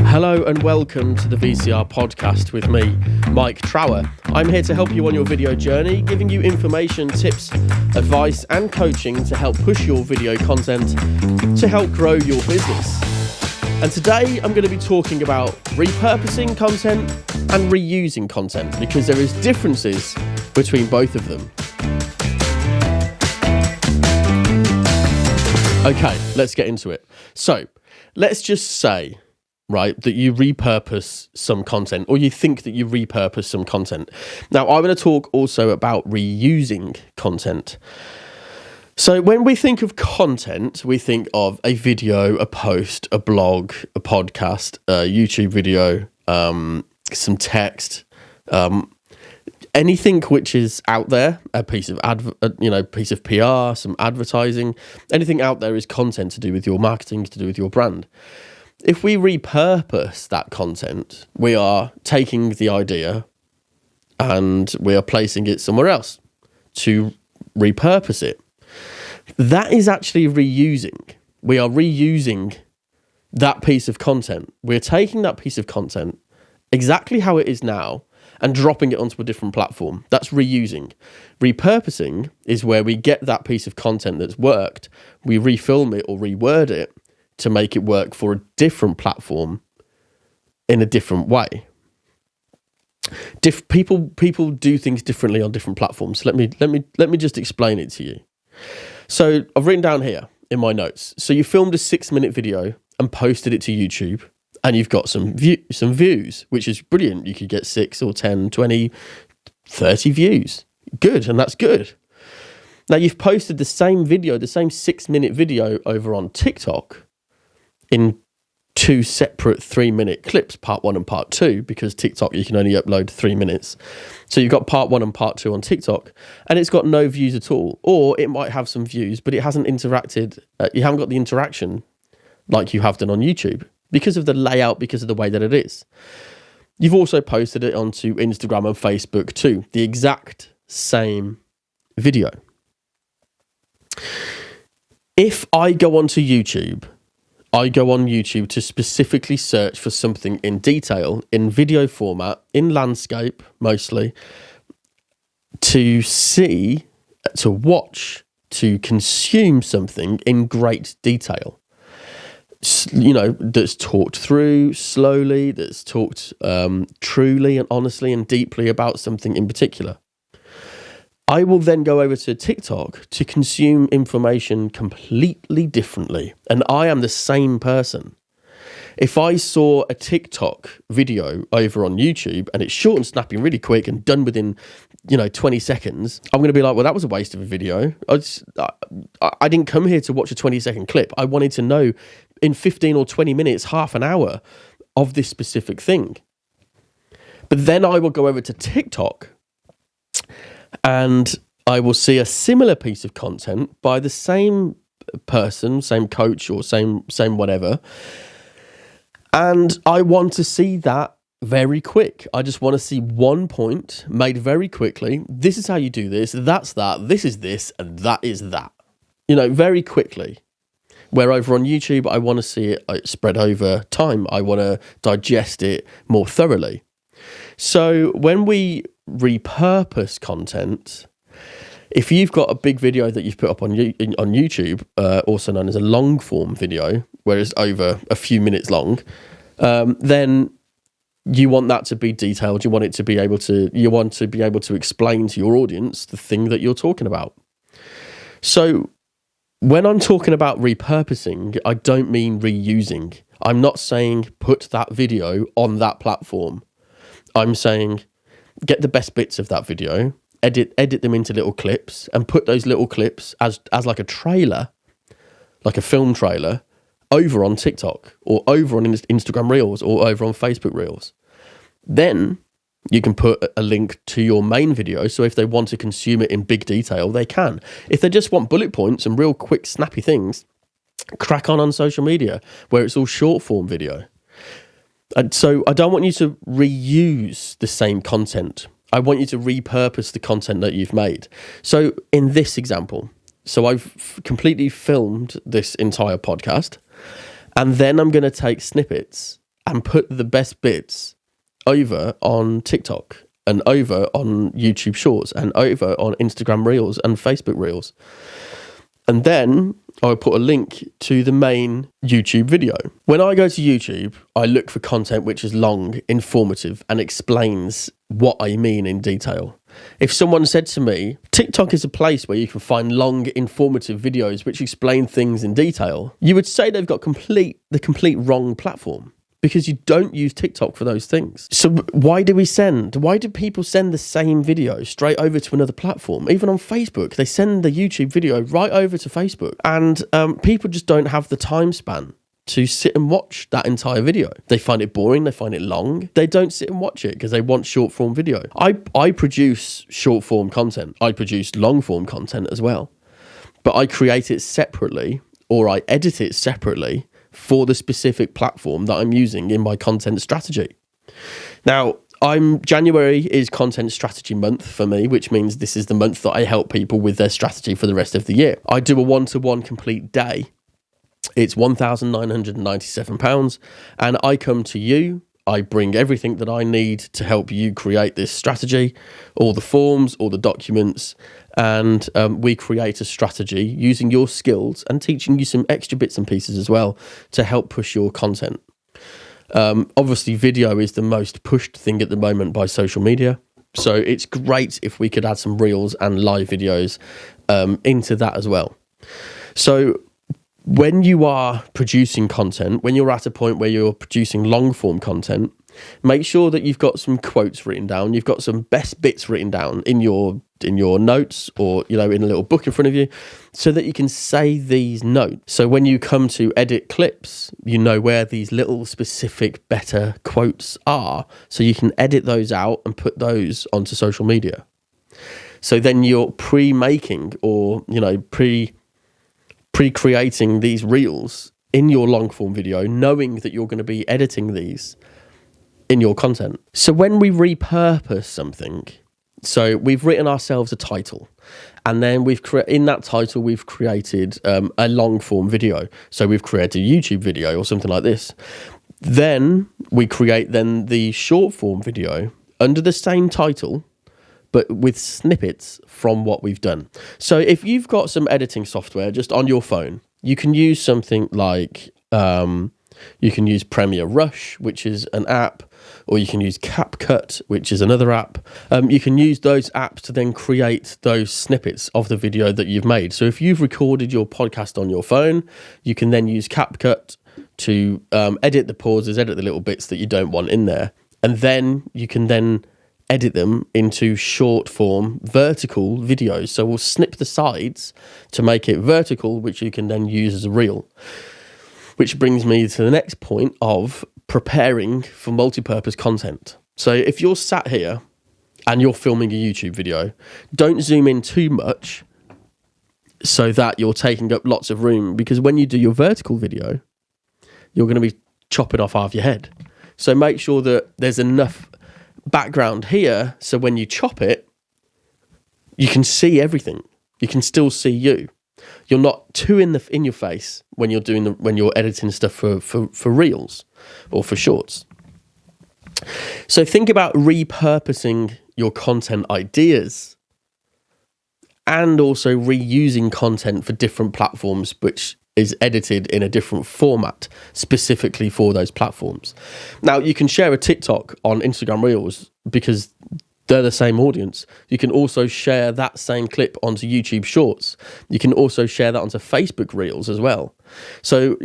Hello and welcome to the VCR podcast with me, Mike Trower. I'm here to help you on your video journey, giving you information, tips, advice and coaching to help push your video content to help grow your business. And today I'm going to be talking about repurposing content and reusing content because there is differences between both of them. Okay, let's get into it. So let's just say, right, that you repurpose some content, or you think that you repurpose some content. Now, I'm going to talk also about reusing content. So when we think of content, we think of a video, a post, a blog, a podcast, a YouTube video, some text, anything which is out there, a piece of piece of PR, some advertising, anything out there is content to do with your marketing, to do with your brand. If we repurpose that content, we are taking the idea and we are placing it somewhere else to repurpose it. That is actually reusing. We are reusing that piece of content. We're taking that piece of content exactly how it is now and dropping it onto a different platform. That's reusing. Repurposing is where we get that piece of content that's worked, we refilm it or reword it to make it work for a different platform in a different way. People do things differently on different platforms. Let me just explain it to you. So I've written down here in my notes. So you filmed a 6-minute video and posted it to YouTube, and you've got some views, which is brilliant. You could get 6 or 10, 20, 30 views. Good, and that's good. Now you've posted the same video, the same 6-minute video over on TikTok in 2 separate 3-minute clips, part 1 and part 2, because TikTok, you can only upload 3 minutes. So you've got part 1 and part 2 on TikTok, and it's got no views at all. Or it might have some views, but it hasn't interacted. You haven't got the interaction like you have done on YouTube because of the layout, because of the way that it is. You've also posted it onto Instagram and Facebook too, the exact same video. If I go onto YouTube, I go on YouTube to specifically search for something in detail, in video format, in landscape mostly, to see, to watch, to consume something in great detail. You know, that's talked through slowly, that's talked truly and honestly and deeply about something in particular. I will then go over to TikTok to consume information completely differently. And I am the same person. If I saw a TikTok video over on YouTube and it's short and snappy, really quick and done within, 20 seconds, I'm going to be like, well, that was a waste of a video. I didn't come here to watch a 20-second clip. I wanted to know in 15 or 20 minutes, half an hour of this specific thing. But then I will go over to TikTok and I will see a similar piece of content by the same person, same coach or same whatever. And I want to see that very quick. I just want to see one point made very quickly. This is how you do this. That's that. This is this. And that is that. Very quickly. Where over on YouTube, I want to see it spread over time. I want to digest it more thoroughly. So when we repurpose content, if you've got a big video that you've put up on YouTube, also known as a long form video, where it's over a few minutes long, then you want that to be detailed. You want to be able to explain to your audience the thing that you're talking about. So when I'm talking about repurposing, I don't mean reusing. I'm not saying put that video on that platform. I'm saying get the best bits of that video, edit them into little clips, and put those little clips as like a trailer, like a film trailer, over on TikTok or over on Instagram Reels or over on Facebook Reels. Then you can put a link to your main video, so if they want to consume it in big detail, they can. If they just want bullet points and real quick, snappy things, crack on social media, where it's all short form video. And so I don't want you to reuse the same content. I want you to repurpose the content that you've made. So in this example, I've completely filmed this entire podcast, and then I'm going to take snippets and put the best bits over on TikTok and over on YouTube Shorts and over on Instagram Reels and Facebook Reels. And then I would put a link to the main YouTube video. When I go to YouTube, I look for content which is long, informative, and explains what I mean in detail. If someone said to me, TikTok is a place where you can find long, informative videos which explain things in detail, you would say they've got the complete wrong platform, because you don't use TikTok for those things. So why do people send the same video straight over to another platform? Even on Facebook, they send the YouTube video right over to Facebook. And people just don't have the time span to sit and watch that entire video. They find it boring, they find it long. They don't sit and watch it because they want short form video. I produce short form content. I produce long form content as well. But I create it separately, or I edit it separately for the specific platform that I'm using in my content strategy. Now, January is content strategy month for me, which means this is the month that I help people with their strategy for the rest of the year. I do a one-to-one complete day. It's £1,997, and I come to you. I bring everything that I need to help you create this strategy, all the forms, all the documents, and we create a strategy using your skills and teaching you some extra bits and pieces as well to help push your content. Obviously, video is the most pushed thing at the moment by social media. So it's great if we could add some reels and live videos into that as well. So when you are producing content, when you're at a point where you're producing long form content, make sure that you've got some quotes written down. You've got some best bits written down in your notes, or in a little book in front of you, so that you can say these notes. So when you come to edit clips, you know where these little specific better quotes are, so you can edit those out and put those onto social media. So then you're pre-making or pre-creating these reels in your long form video, knowing that you're going to be editing these in your content. So when we repurpose something, so we've written ourselves a title, and then in that title we've created a long form video. So we've created a YouTube video or something like this. Then we create the short form video under the same title, but with snippets from what we've done. So if you've got some editing software just on your phone, you can use something like, you can use Premiere Rush, which is an app, or you can use CapCut, which is another app. You can use those apps to then create those snippets of the video that you've made. So if you've recorded your podcast on your phone, you can then use CapCut to edit the pauses, edit the little bits that you don't want in there. And then you can then edit them into short form vertical videos. So we'll snip the sides to make it vertical, which you can then use as a reel. Which brings me to the next point of preparing for multi-purpose content. So if you're sat here and you're filming a YouTube video, don't zoom in too much so that you're taking up lots of room, because when you do your vertical video, you're going to be chopping off half your head. So make sure that there's enough background here, so when you chop it, you can see everything. You can still see you. You're not too in your face when you're editing stuff for reels or for shorts. So think about repurposing your content ideas and also reusing content for different platforms, which is edited in a different format specifically for those platforms. Now, you can share a TikTok on Instagram Reels because they're the same audience. You can also share that same clip onto YouTube Shorts. You can also share that onto Facebook Reels as well. So,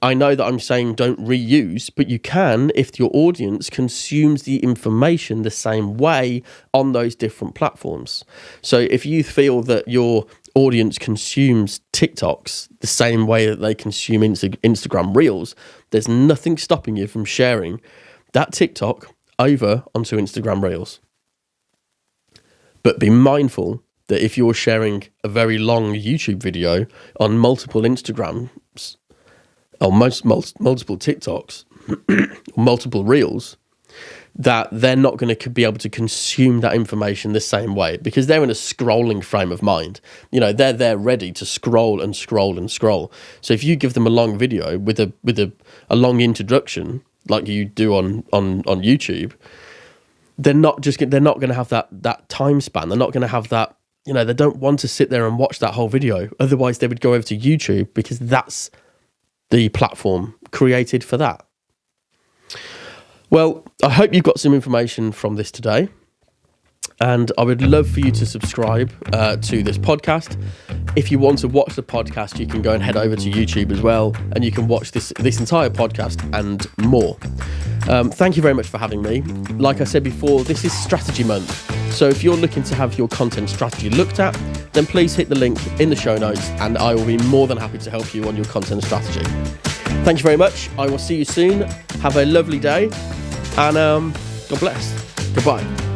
I know that I'm saying don't reuse, but you can if your audience consumes the information the same way on those different platforms. So if you feel that your audience consumes TikToks the same way that they consume Instagram Reels, there's nothing stopping you from sharing that TikTok over onto Instagram Reels. But be mindful that if you're sharing a very long YouTube video on multiple Instagrams, or multiple TikToks, multiple Reels, that they're not going to be able to consume that information the same way, because they're in a scrolling frame of mind. They're there ready to scroll and scroll and scroll. So if you give them a long video with a long introduction, like you do on YouTube, they're not going to have that time span. They're not going to have that, they don't want to sit there and watch that whole video. Otherwise they would go over to YouTube, because that's the platform created for that. Well, I hope you've got some information from this today, and I would love for you to subscribe to this podcast. If you want to watch the podcast, you can go and head over to YouTube as well, and you can watch this entire podcast and more. Thank you very much for having me. Like I said before, this is Strategy Month. So if you're looking to have your content strategy looked at, then please hit the link in the show notes, and I will be more than happy to help you on your content strategy. Thank you very much. I will see you soon. Have a lovely day, and God bless. Goodbye.